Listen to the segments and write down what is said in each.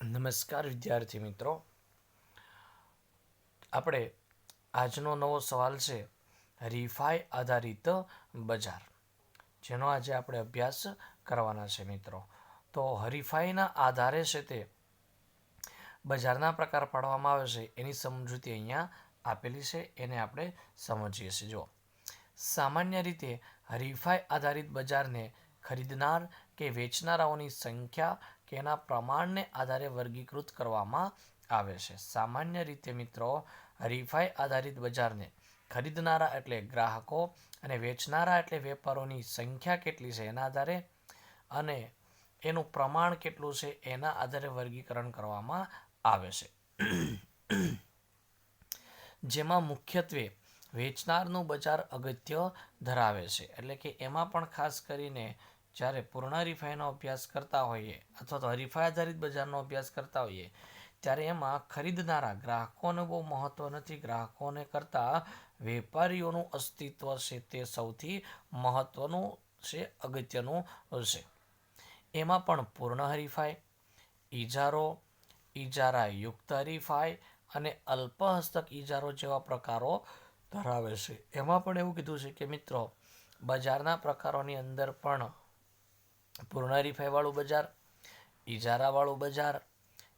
નમસ્કાર વિદ્યાર્થી મિત્રો, આપણે આજનો નવો સવાલ છે હરીફાઈ આધારિત બજાર, જેનો આજે આપણે અભ્યાસ કરવાના છે મિત્રો. તો હરીફાઈના આધારે છે તે બજારના પ્રકાર પાડવામાં આવે છે એની સમજૂતી અહીંયા આપેલી છે, એને આપણે સમજીએ છીએ. જો સામાન્ય રીતે હરીફાઈ આધારિત બજારને ખરીદનાર કે વેચનારાઓની સંખ્યા કે એના પ્રમાણને આધારે વર્ગીકૃત કરવામાં આવે છે. સામાન્ય રીતે મિત્રો હરીફાઈ આધારિત બજારને ખરીદનારા એટલે ગ્રાહકો અને વેચનારા એટલે વેપારોની સંખ્યા કેટલી છે એના આધારે અને એનું પ્રમાણ કેટલું છે એના આધારે વર્ગીકરણ કરવામાં આવે છે. જેમાં મુખ્યત્વે વેચનારનું બજાર અગત્ય ધરાવે છે. એટલે કે એમાં પણ ખાસ કરીને જ્યારે પૂર્ણ હરીફાઈનો અભ્યાસ કરતા હોઈએ અથવા તો હરીફાઈ આધારિત બજારનો અભ્યાસ કરતા હોઈએ ત્યારે એમાં ખરીદનારા ગ્રાહકોને બહુ મહત્વ નથી. ગ્રાહકોને કરતાં વેપારીઓનું અસ્તિત્વ છે તે સૌથી મહત્વનું છે, અગત્યનું છે. એમાં પણ પૂર્ણ હરીફાઈ, ઇજારો, ઇજારા યુક્ત હરીફાઈ અને અલ્પ હસ્તક ઇજારો જેવા પ્રકારો ધરાવે છે. એમાં પણ એવું કીધું છે કે મિત્રો બજારના પ્રકારોની અંદર પણ પૂર્ણ હરીફાઈવાળું બજાર, ઇજારાવાળું બજાર,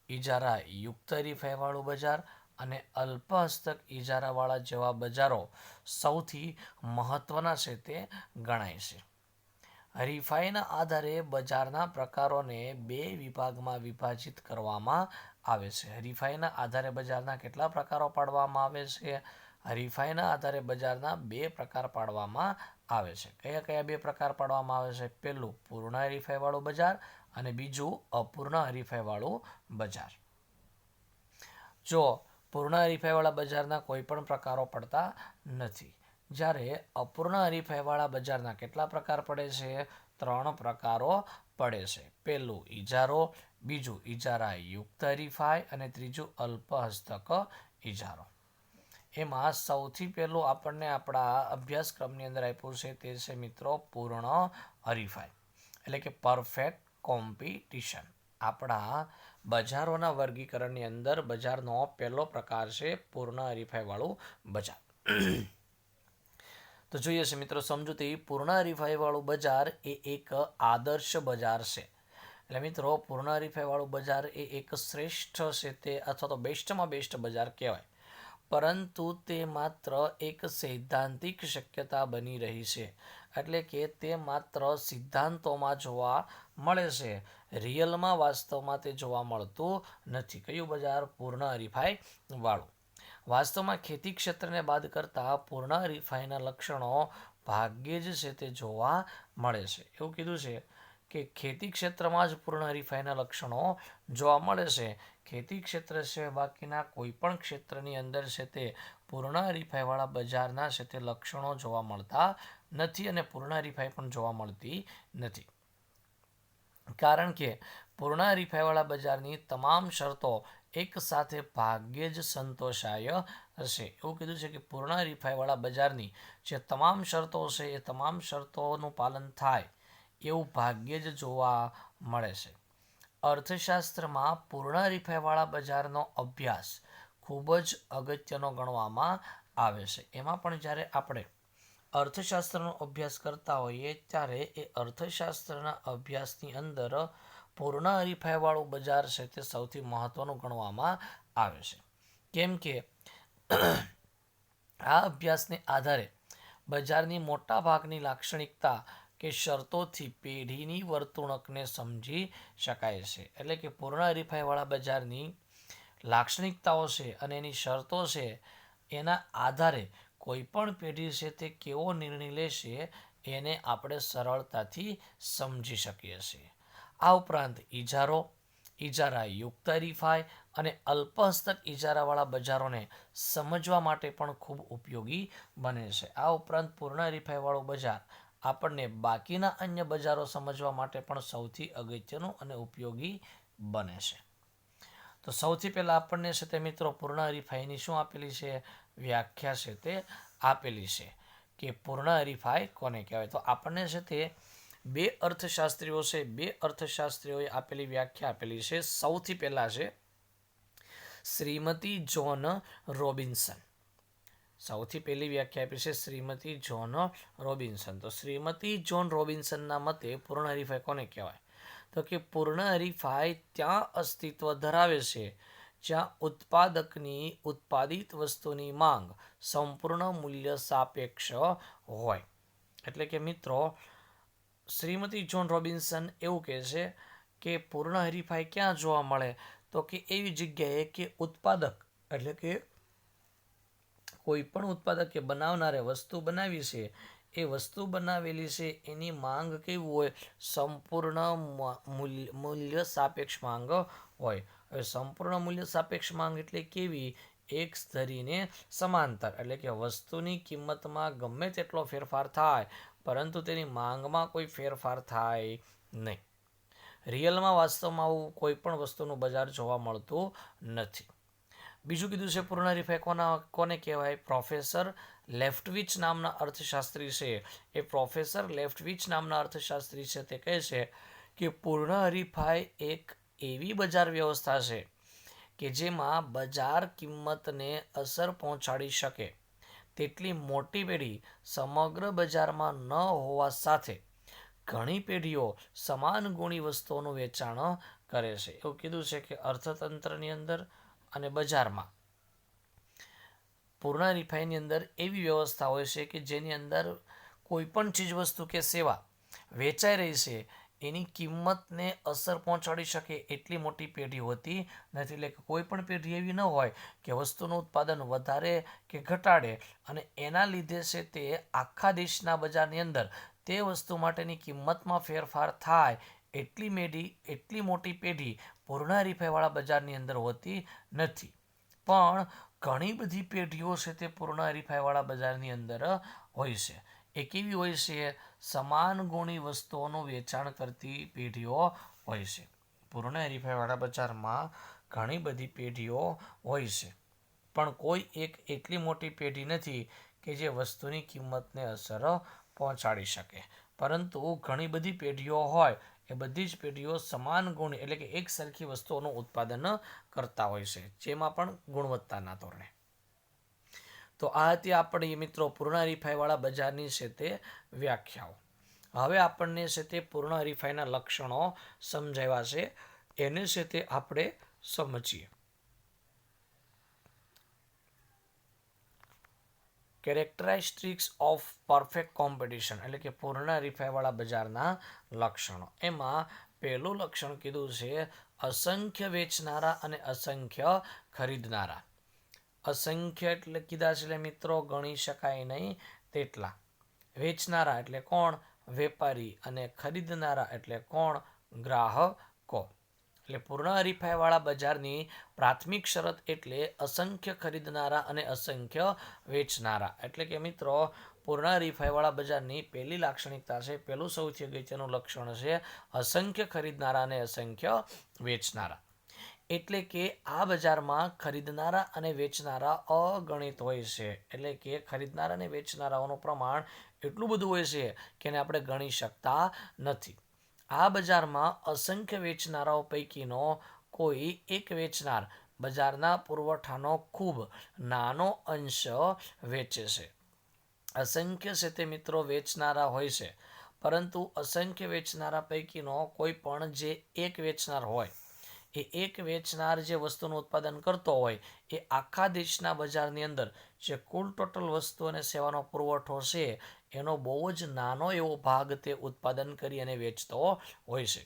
ઇજારા યુક્ત હરીફાઈવાળું બજાર અને અલ્પ હસ્તક ઇજારાવાળા જેવા બજારો સૌથી મહત્વના છે તે ગણાય છે. હરીફાઈના આધારે બજારના પ્રકારોને બે વિભાગમાં વિભાજિત કરવામાં આવે છે. હરીફાઈના આધારે બજારના કેટલા પ્રકારો પાડવામાં આવે છે? હરીફાઈના આધારે બજારના બે પ્રકાર પાડવામાં આવે છે. કયા કયા બે પ્રકાર પાડવામાં આવે છે? પહેલું પૂર્ણ હરીફાઈવાળું બજાર અને બીજું અપૂર્ણ હરીફાઈવાળું બજાર. જો પૂર્ણ હરીફાઈવાળા બજારના કોઈ પણ પ્રકારો પડતા નથી, જ્યારે અપૂર્ણ હરીફાઈવાળા બજારના કેટલા પ્રકાર પડે છે? 3 પ્રકારો પડે છે. પહેલું ઇજારો, બીજું ઇજારા યુક્ત હરીફાઈ અને ત્રીજું અલ્પ હસ્તક ઇજારો. એમાં સૌથી પહેલું આપણને આપણા અભ્યાસક્રમની અંદર આપ્યું છે તે છે મિત્રો પૂર્ણ હરીફાઈ, એટલે કે પરફેક્ટ કોમ્પિટિશન. આપણા બજારોના વર્ગીકરણની અંદર બજારનો પહેલો પ્રકાર છે પૂર્ણ હરીફાઈવાળું બજાર. તો જોઈએ છે મિત્રો સમજૂતી. પૂર્ણ હરીફાઈવાળું બજાર એ એક આદર્શ બજાર છે. એટલે મિત્રો પૂર્ણ હરીફાઈવાળું બજાર એ એક શ્રેષ્ઠ છે તે અથવા તો બેસ્ટમાં બેસ્ટ બજાર કહેવાય, પરંતુ તે માત્ર એક સૈદ્ધાંતિક શક્યતા બની રહી છે. એટલે કે તે માત્ર સિદ્ધાંતોમાં જોવા મળે છે, રિયલમાં વાસ્તવમાં તે જોવા મળતું નથી. કયું બજાર? પૂર્ણ હરીફાઈ વાળું. વાસ્તવમાં ખેતી ક્ષેત્રને બાદ કરતા પૂર્ણ હરીફાઈના લક્ષણો ભાગ્યે જ છે તે જોવા મળે છે. એવું કીધું છે કે ખેતી ક્ષેત્રમાં જ પૂર્ણ હરીફાઈના લક્ષણો જોવા મળે છે. ખેતી ક્ષેત્ર છે બાકીના કોઈ પણ ક્ષેત્રની અંદર છે તે પૂર્ણ હરીફાઈવાળા બજારના છે તે લક્ષણો જોવા મળતા નથી અને પૂર્ણ હરીફાઈ પણ જોવા મળતી નથી. કારણ કે પૂર્ણ હરીફાઈવાળા બજારની તમામ શરતો એક સાથે ભાગ્યે જ સંતોષાય હશે. એવું કીધું છે કે પૂર્ણ હરીફાઈવાળા બજારની જે તમામ શરતો છે એ તમામ શરતોનું પાલન થાય એવું ભાગ્યે જ જોવા મળે છે. અર્થશાસ્ત્રમાં પૂર્ણ હરીફાઈવાળા બજારનો અભ્યાસ ખૂબ જ અગત્યનો ગણવામાં આવે છે. એમાં પણ જ્યારે આપણે અર્થશાસ્ત્રનો અભ્યાસ કરતા હોઈએ ત્યારે એ અર્થશાસ્ત્રના અભ્યાસની અંદર પૂર્ણ હરીફાઈવાળું બજાર છે તે સૌથી મહત્વનું ગણવામાં આવે છે. કેમ કે આ અભ્યાસને આધારે બજારની મોટા ભાગની લાક્ષણિકતા કે શરતોથી પેઢીની વર્તણૂકને સમજી શકાય છે. એટલે કે પૂર્ણ હરીફાઈવાળા બજારની લાક્ષણિકતાઓ છે અને એની શરતો છે એના આધારે કોઈ પણ પેઢી છે તે કેવો નિર્ણય લેશે એને આપણે સરળતાથી સમજી શકીએ છીએ. આ ઉપરાંત ઇજારો, ઇજારા યુક્ત હરીફાઈ અને અલ્પ હસ્તક ઇજારાવાળા બજારોને સમજવા માટે પણ ખૂબ ઉપયોગી બને છે. આ ઉપરાંત પૂર્ણ હરીફાઈવાળું બજાર આપણને બાકીના અન્ય બજારો સમજવા માટે પણ સૌથી અગત્યનું અને ઉપયોગી બને છે. તો સૌથી પહેલાં આપણને છે તે મિત્રો પૂર્ણ હરીફાઈની શું આપેલી છે? વ્યાખ્યા છે તે આપેલી છે કે પૂર્ણ હરીફાઈ કોને કહેવાય. તો આપણને છે તે બે અર્થશાસ્ત્રીઓ છે, બે અર્થશાસ્ત્રીઓએ આપેલી વ્યાખ્યા આપેલી છે. સૌથી પહેલા છે શ્રીમતી જોન રોબિન્સન. સૌથી પહેલી વ્યાખ્યા આપી છે શ્રીમતી જોન રોબિન્સન. તો શ્રીમતી જોન રોબિન્સનના મતે પૂર્ણ હરીફાઈ કોને કહેવાય? તો કે પૂર્ણ હરીફાઈ ત્યાં અસ્તિત્વ ધરાવે છે જ્યાં ઉત્પાદકની ઉત્પાદિત વસ્તુની માંગ સંપૂર્ણ મૂલ્ય સાપેક્ષ હોય. એટલે કે મિત્રો, શ્રીમતી જોન રોબિન્સન એવું કહે છે કે પૂર્ણ હરીફાઈ ક્યાં જોવા મળે? તો કે એવી જગ્યાએ કે ઉત્પાદક એટલે કે કોઈ પણ ઉત્પાદક કે બનાવનારે વસ્તુ બનાવી છે, એ વસ્તુ બનાવેલી છે એની માંગ કેવું હોય? સંપૂર્ણ મૂલ્ય સાપેક્ષ માંગ હોય. હવે સંપૂર્ણ મૂલ્ય સાપેક્ષ માંગ એટલે કેવી? એક ધરીને સમાંતર, એટલે કે વસ્તુની કિંમતમાં ગમે તેટલો ફેરફાર થાય પરંતુ તેની માંગમાં કોઈ ફેરફાર થાય નહીં. રિયલમાં વાસ્તવમાં આવું કોઈ પણ વસ્તુનું બજાર જોવા મળતું નથી. બીજું કીધું છે પૂર્ણ હરીફાઈ કોને કહેવાય? પ્રોફેસર લેફ્ટવિચ નામના અર્થશાસ્ત્રી છે. એ પ્રોફેસર લેફ્ટવિચ નામના અર્થશાસ્ત્રી છે તે કહે છે કે પૂર્ણ હરીફાઈ એક એવી બજાર વ્યવસ્થા છે કે જેમાં બજાર કિંમતને અસર પહોંચાડી શકે તેટલી મોટી પેઢી સમગ્ર બજારમાં ન હોવા સાથે ઘણી પેઢીઓ સમાન ગુણી વસ્તુઓનું વેચાણ કરે છે. એવું કીધું છે કે અર્થતંત્રની અંદર અને બજારમાં પૂર્ણ હરીફાઈની અંદર એવી વ્યવસ્થા હોય છે કે જેની અંદર કોઈ પણ ચીજવસ્તુ કે સેવા વેચાઈ રહી છે એની કિંમતને અસર પહોંચાડી શકે એટલી મોટી પેઢી હોતી નથી. એટલે કે કોઈ પણ પેઢી એવી ન હોય કે વસ્તુનું ઉત્પાદન વધારે કે ઘટાડે અને એના લીધે છે તે આખા દેશના બજારની અંદર તે વસ્તુ માટેની કિંમતમાં ફેરફાર થાય એટલી મોટી પેઢી પૂર્ણ હરીફાઈવાળા બજારની અંદર હોતી નથી. પણ ઘણી બધી પેઢીઓ છે તે પૂર્ણ હરીફાઈવાળા બજારની અંદર હોય છે. એ કેવી હોય છે? સમાન ગુણી વસ્તુઓનું વેચાણ કરતી પેઢીઓ હોય છે. પૂર્ણ હરીફાઈવાળા બજારમાં ઘણી બધી પેઢીઓ હોય છે, પણ કોઈ એક એટલી મોટી પેઢી નથી કે જે વસ્તુની કિંમતને અસર પહોંચાડી શકે. પરંતુ ઘણી બધી પેઢીઓ હોય, એ બધી જ પેઢીઓ સમાન ગુણ એટલે કે એક સરખી વસ્તુઓનું ઉત્પાદન કરતા હોય છે, જેમાં પણ ગુણવત્તાના ધોરણે. તો આ હતી આપણી મિત્રો પૂર્ણ હરીફાઈવાળા બજારની છે તે વ્યાખ્યાઓ. હવે આપણને છે તે પૂર્ણ હરીફાઈના લક્ષણો સમજાવ્યા છે, એને છે તે આપણે સમજીએ. કેરેક્ટરિસ્ટિક્સ ઓફ પરફેક્ટ કોમ્પિટિશન એટલે કે પૂર્ણ હરીફાઈવાળા બજારના લક્ષણો. એમાં પહેલું લક્ષણ કીધું છે અસંખ્ય વેચનારા અને અસંખ્ય ખરીદનારા. અસંખ્ય એટલે કીધા છે મિત્રો ગણી શકાય નહીં તેટલા. વેચનારા એટલે કોણ? વેપારી. અને ખરીદનારા એટલે કોણ? ગ્રાહકો. એટલે પૂર્ણ હરીફાઈવાળા બજારની પ્રાથમિક શરત એટલે અસંખ્ય ખરીદનારા અને અસંખ્ય વેચનારા. એટલે કે મિત્રો પૂર્ણ હરીફાઈવાળા બજારની પહેલી લાક્ષણિકતા છે, પહેલું સૌથી અગત્યનું લક્ષણ છે અસંખ્ય ખરીદનારા અને અસંખ્ય વેચનારા. એટલે કે આ બજારમાં ખરીદનારા અને વેચનારા અગણિત હોય છે. એટલે કે ખરીદનારા અને વેચનારાઓનું પ્રમાણ એટલું બધું હોય છે કે એને આપણે ગણી શકતા નથી. આ બજારમાં અસંખ્ય વેચનારાઓ પૈકીનો કોઈ એક વેચનાર બજારના પુરવઠાનો ખૂબ નાનો અંશ વેચે છે. અસંખ્ય છે તે મિત્રો વેચનારા હોય છે, પરંતુ અસંખ્ય વેચનારા પૈકીનો કોઈ પણ જે એક વેચનાર હોય, એ એક વેચનાર જે વસ્તુનું ઉત્પાદન કરતો હોય એ આખા દેશના બજારની અંદર જે કુલ ટોટલ વસ્તુ અને સેવાનો પુરવઠો છે એનો બહુ જ નાનો એવો ભાગ તે ઉત્પાદન કરી અને વેચતો હોય છે,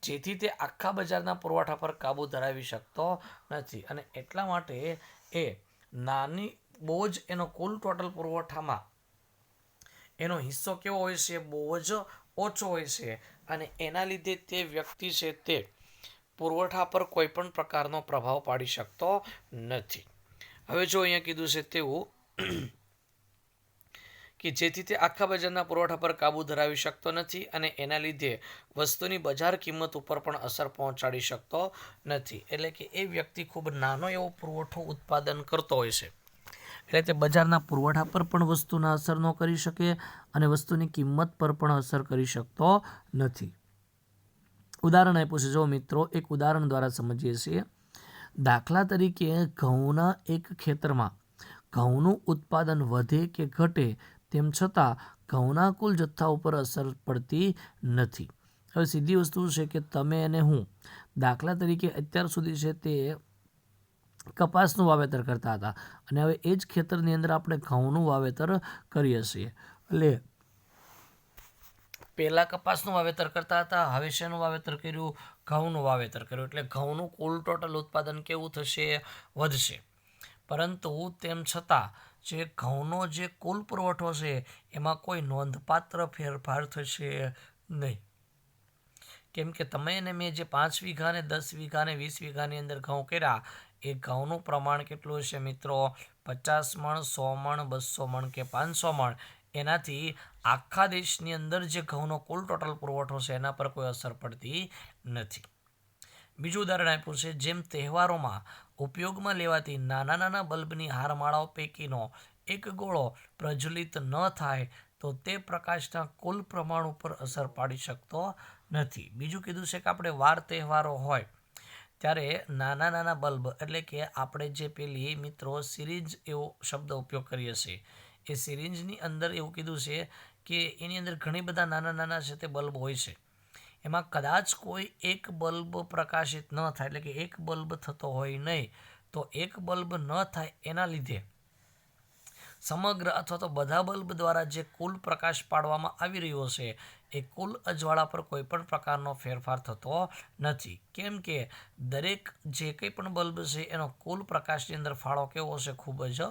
જેથી તે આખા બજારના પુરવઠા પર કાબુ ધરાવી શકતો નથી. અને એટલા માટે એ નાની બહુ જ એનો કુલ ટોટલ પુરવઠામાં એનો હિસ્સો કેવો હોય છે? બહુ જ ઓછો હોય છે. અને એના લીધે તે વ્યક્તિ છે તે પુરવઠા પર કોઈ પણ પ્રકારનો પ્રભાવ પાડી શકતો નથી. હવે જો અહીંયા કીધું છે તેવું કે જેથી તે આખા બજારના પુરવઠા પર કાબુ ધરાવી શકતો નથી અને એના લીધે વસ્તુની બજાર કિંમત ઉપર પણ અસર પહોંચાડી શકતો નથી. એટલે કે એ વ્યક્તિ ખૂબ નાનો એવો પુરવઠો ઉત્પાદન કરતો હોય છે, એટલે તે બજારના પુરવઠા પર પણ વસ્તુના અસર ન કરી શકે અને વસ્તુની કિંમત પર પણ અસર કરી શકતો નથી. ઉદાહરણ આપ્યું છે, જો મિત્રો એક ઉદાહરણ દ્વારા સમજીએ છીએ. દાખલા તરીકે ઘઉંના એક ખેતરમાં ઘઉંનું ઉત્પાદન વધે કે ઘટે તેમ છતાં ઘઉંના કુલ જથ્થા ઉપર અસર પડતી નથી. હવે સીધી વસ્તુ છે કે તમે અને હું દાખલા તરીકે અત્યાર સુધી છે તે કપાસનું વાવેતર કરતા હતા અને હવે એ જ ખેતરની અંદર આપણે ઘઉંનું વાવેતર કરીએ છીએ. એટલે પહેલાં કપાસનું વાવેતર કરતા હતા, હવે શેનું વાવેતર કર્યું? ઘઉંનું વાવેતર કર્યું. એટલે ઘઉંનું કુલ ટોટલ ઉત્પાદન કેવું થશે? વધશે. પરંતુ તેમ છતાં જે ઘઉંનો જે કુલ પુરવઠો છે એમાં કોઈ નોંધપાત્ર ફેરફાર થશે નહીં. કેમ કે તમે અને મેં જે 5 વીઘા ને 10 વીઘા ને 20 વીઘાની અંદર ઘઉં કર્યા, એ ઘઉંનું પ્રમાણ કેટલું હશે મિત્રો? 50 મણ, 100 મણ, 200 મણ કે 500 મણ. એનાથી આખા દેશની અંદર જે ઘઉંનો કુલ ટોટલ પુરવઠો છે એના પર કોઈ અસર પડતી નથી. બીજું ઉદાહરણ આપ્યું છે, જેમ તહેવારોમાં ઉપયોગમાં લેવાતી નાના નાના બલ્બની હારમાળાઓ પૈકીનો એક ગોળો પ્રજ્વલિત ન થાય તો તે પ્રકાશના કુલ પ્રમાણ ઉપર અસર પાડી શકતો નથી. બીજું કીધું છે કે આપણે વાર તહેવારો હોય ત્યારે નાના નાના બલ્બ, એટલે કે આપણે જે પેલી મિત્રો સિરીંજ એવો શબ્દ ઉપયોગ કરીએ છીએ, એ સિરીંજની અંદર એવું કીધું છે કે એની અંદર ઘણી બધા નાના નાના છે તે બલ્બ હોય છે. એમાં કદાચ કોઈ એક બલ્બ પ્રકાશિત ન થાય, એટલે કે એક બલ્બ થતો હોય નહીં, તો એક બલ્બ ન થાય એના લીધે સમગ્ર અથવા તો બધા બલ્બ દ્વારા જે કુલ પ્રકાશ પાડવામાં આવી રહ્યો છે એ કુલ અજવાળા પર કોઈ પણ પ્રકારનો ફેરફાર થતો નથી. કેમ કે દરેક જે કંઈ પણ બલ્બ છે એનો કુલ પ્રકાશની અંદર ફાળો કેવો છે? ખૂબ જ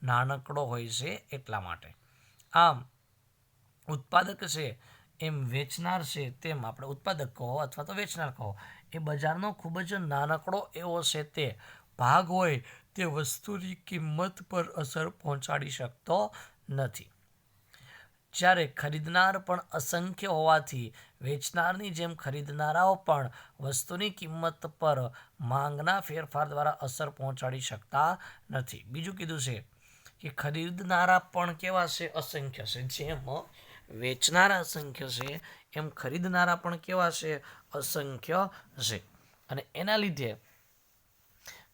નાનકડો હોય છે. એટલા માટે આમ ઉત્પાદક છે એમ વેચનાર છે, તેમ આપણે ઉત્પાદક કહો અથવા તો વેચનાર કહો, એ બજારનો ખૂબ જ નાનકડો એવો છે તે ભાગ હોય તે વસ્તુની કિંમત પર અસર પહોંચાડી શકતો નથી. જ્યારે ખરીદનાર પણ અસંખ્ય હોવાથી વેચનારની જેમ ખરીદનારાઓ પણ વસ્તુની કિંમત પર માંગના ફેરફાર દ્વારા અસર પહોંચાડી શકતા નથી. બીજું કીધું છે કે ખરીદનારા પણ કેવા છે? અસંખ્ય છે. જેમ વેચનારા અસંખ્ય છે એમ ખરીદનારા પણ કેવા છે? અસંખ્ય છે. અને એના લીધે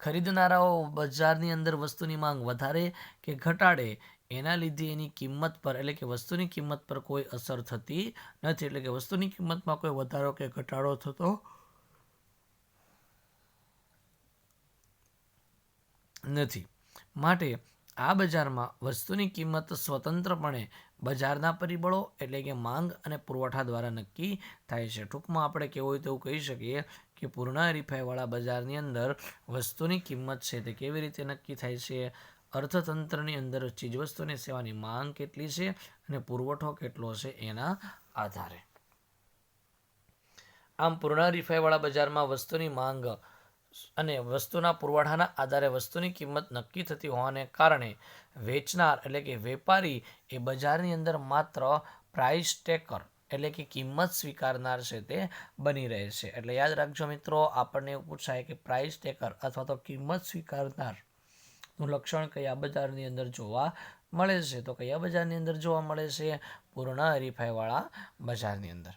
ખરીદનારાઓ બજારની અંદર વસ્તુની માંગ વધારે કે ઘટાડે એના લીધે એની કિંમત પર, એટલે કે વસ્તુની કિંમત પર કોઈ અસર થતી નથી. એટલે કે વસ્તુની કિંમતમાં કોઈ વધારો કે ઘટાડો થતો નથી. માટે આ બજારમાં વસ્તુની કિંમત સ્વતંત્રપણે બજારના પરિબળો, એટલે કે માંગ અને પુરવઠા દ્વારા નક્કી થાય છે. ટૂંકમાં આપણે કેવું હોય તેવું કહી શકીએ કે પૂર્ણ હરીફાઈવાળા બજારની અંદર વસ્તુની કિંમત છે તે કેવી રીતે નક્કી થાય છે? અર્થતંત્રની અંદર ચીજવસ્તુ અને સેવાની માંગ કેટલી છે અને પુરવઠો કેટલો છે એના આધારે. આમ પૂર્ણ હરીફાઈવાળા બજારમાં વસ્તુની માંગ અને વસ્તુના પુરવઠાના આધારે વસ્તુની કિંમત નક્કી થતી હોવાને કારણે વેચનાર, એટલે કે વેપારી, એ બજારની અંદર માત્ર પ્રાઇસ ટેકર, એટલે કે કિંમત સ્વીકારનાર છે તે બની રહે છે. એટલે યાદ રાખજો મિત્રો, આપણને એવું પૂછાય કે પ્રાઇસ ટેકર અથવા તો કિંમત સ્વીકારનાર નું લક્ષણ કયા બજારની અંદર જોવા મળે છે? તો કયા બજારની અંદર જોવા મળે છે? પૂર્ણ હરીફાઈવાળા બજારની અંદર.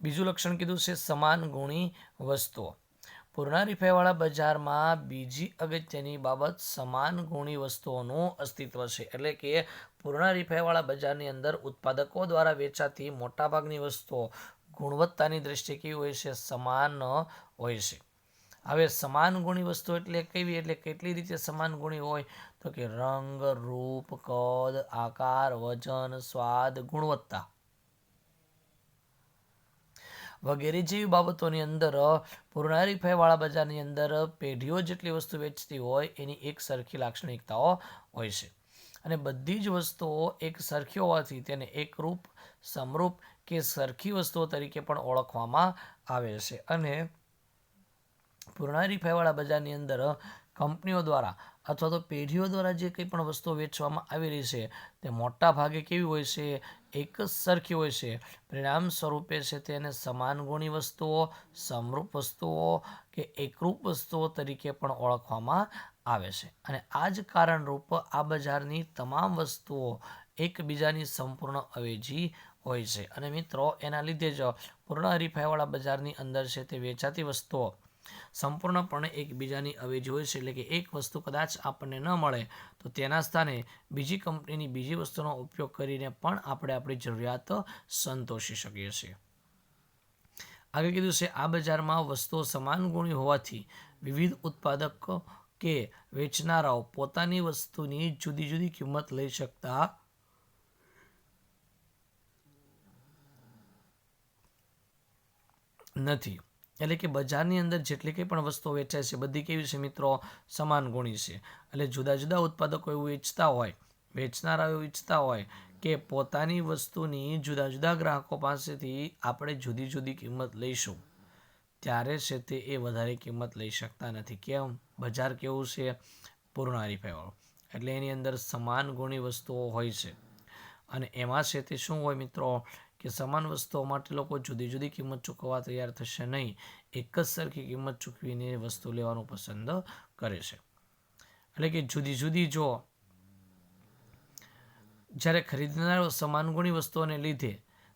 બીજું લક્ષણ કીધું છે સમાન ગુણી વસ્તુઓ. પૂર્ણ હરીફાઈવાળા બજારમાં બીજી અગત્યની બાબત સમાન ગુણી વસ્તુઓનું અસ્તિત્વ છે. એટલે કે પૂર્ણ હરીફાઈવાળા બજારની અંદર ઉત્પાદકો દ્વારા વેચાતી મોટાભાગની વસ્તુઓ ગુણવત્તાની દ્રષ્ટિએ કેવી હોય છે? સમાન હોય છે. હવે સમાન ગુણી વસ્તુ એટલે કેવી? એટલે કેટલી રીતે સમાન ગુણી હોય? તો કે રંગ, રૂપ, કદ, આકાર, વજન, સ્વાદ, ગુણવત્તા વગેરે જેવી બાબતોની અંદર પૂર્ણ હરીફાઈવાળા બજારની અંદર પેઢીઓ જેટલી વસ્તુ વેચતી હોય એની એક સરખી લાક્ષણિકતાઓ હોય છે. અને બધી જ વસ્તુઓ એક સરખી હોવાથી તેને એકરૂપ, સમરૂપ કે સરખી વસ્તુઓ તરીકે પણ ઓળખવામાં આવે છે. અને પૂર્ણ હરીફાઈવાળા બજારની અંદર કંપનીઓ દ્વારા અથવા તો પેઢીઓ દ્વારા જે કંઈ પણ વસ્તુઓ વેચવામાં આવી રહી છે તે મોટા ભાગે કેવી હોય છે? એક જ સરખી હોય છે. પરિણામ સ્વરૂપે છે તેને સમાન ગુણી વસ્તુઓ, સમરૂપ વસ્તુઓ કે એકરૂપ વસ્તુઓ તરીકે પણ ઓળખવામાં આવે છે. અને આ જ કારણરૂપ આ બજારની તમામ વસ્તુઓ એકબીજાની સંપૂર્ણ અવેજી હોય છે. અને મિત્રો એના લીધે જ પૂર્ણ હરીફાઈવાળા બજારની અંદર છે તે વેચાતી વસ્તુઓ સંપૂર્ણપણે એકબીજાની અવેજી હોય છે. એટલે કે એક વસ્તુ કદાચ આપણને ન મળે તો તેના સ્થાને બીજી કંપનીની બીજી વસ્તુનો ઉપયોગ કરીને પણ આપણે આપણી જરૂરિયાત સંતોષી શકીએ છીએ. આગળ કીધું છે આ બજારમાં વસ્તુઓ સમાન ગુણી હોવાથી વિવિધ ઉત્પાદકો કે વેચનારાઓ પોતાની વસ્તુની જુદી જુદી કિંમત લઈ શકતા નથી. એટલે કે બજારની અંદર જેટલી કંઈ પણ વસ્તુઓ વેચાય છે બધી કેવી છે મિત્રો? સમાન ગુણી છે. એટલે જુદા જુદા ઉત્પાદકો એવું ઈચ્છતા હોય, વેચનારા એવું ઈચ્છતા હોય કે પોતાની વસ્તુની જુદા જુદા ગ્રાહકો પાસેથી આપણે જુદી જુદી કિંમત લઈશું, ત્યારે છે તે એ વધારે કિંમત લઈ શકતા નથી. કેમ? બજાર કેવું છે? પૂર્ણ હરીફાઈવાળું. એટલે એની અંદર સમાન ગુણી વસ્તુઓ હોય છે. અને એમાં છે તે શું હોય મિત્રો? કે સમાન વસ્તુઓ માટે લોકો જુદી જુદી કિંમત ચૂકવવા તૈયાર થશે નહીં. એક જ સરખી કિંમત ચૂકવીને વસ્તુ લેવાનું પસંદ કરે છે. એટલે કે જુદી જુદી જો જ્યારે ખરીદનારો સમાન ગુણી વસ્તુઓને લીધે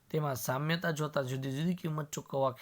તેમાં સામ્યતા જોતા જુદી જુદી કિંમત ચૂકવવા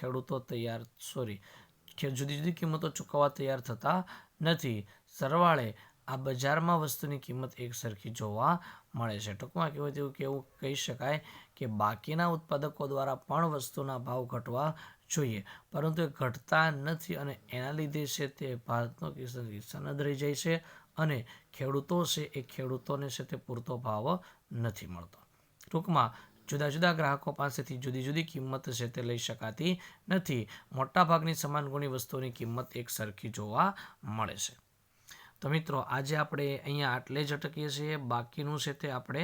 જુદી જુદી કિંમતો ચૂકવવા તૈયાર થતા નથી. સરવાળે આ બજારમાં વસ્તુની કિંમત એક સરખી જોવા મળે છે. ટૂંકમાં કહેવાય તેવું કેવું કહી શકાય કે બાકીના ઉત્પાદકો દ્વારા પણ વસ્તુના ભાવ ઘટવા જોઈએ, પરંતુ એ ઘટતા નથી. અને એના લીધે છે તે ભારતનો કિસ્સાન જ રહી જાય છે. અને ખેડૂતો છે એ ખેડૂતોને છે તે પૂરતો ભાવ નથી મળતો. ટૂંકમાં જુદા જુદા ગ્રાહકો પાસેથી જુદી જુદી કિંમત છે તે લઈ શકાતી નથી. મોટાભાગની સમાન ગુણી વસ્તુઓની કિંમત એક સરખી જોવા મળે છે. તો મિત્રો આજે આપણે અહીંયા આટલે જ અટકીએ છીએ. બાકીનું છે તે આપણે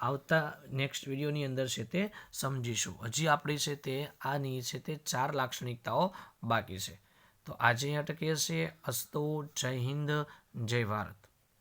આવતા નેક્સ્ટ વિડીયોની અંદર છે તે સમજીશું. હજી આપણી છે તે આની છે તે 4 લાક્ષણિકતાઓ બાકી છે. તો આજે અહીંયા અટકીએ છીએ. અસ્તુ. જય હિન્દ, જય ભારત.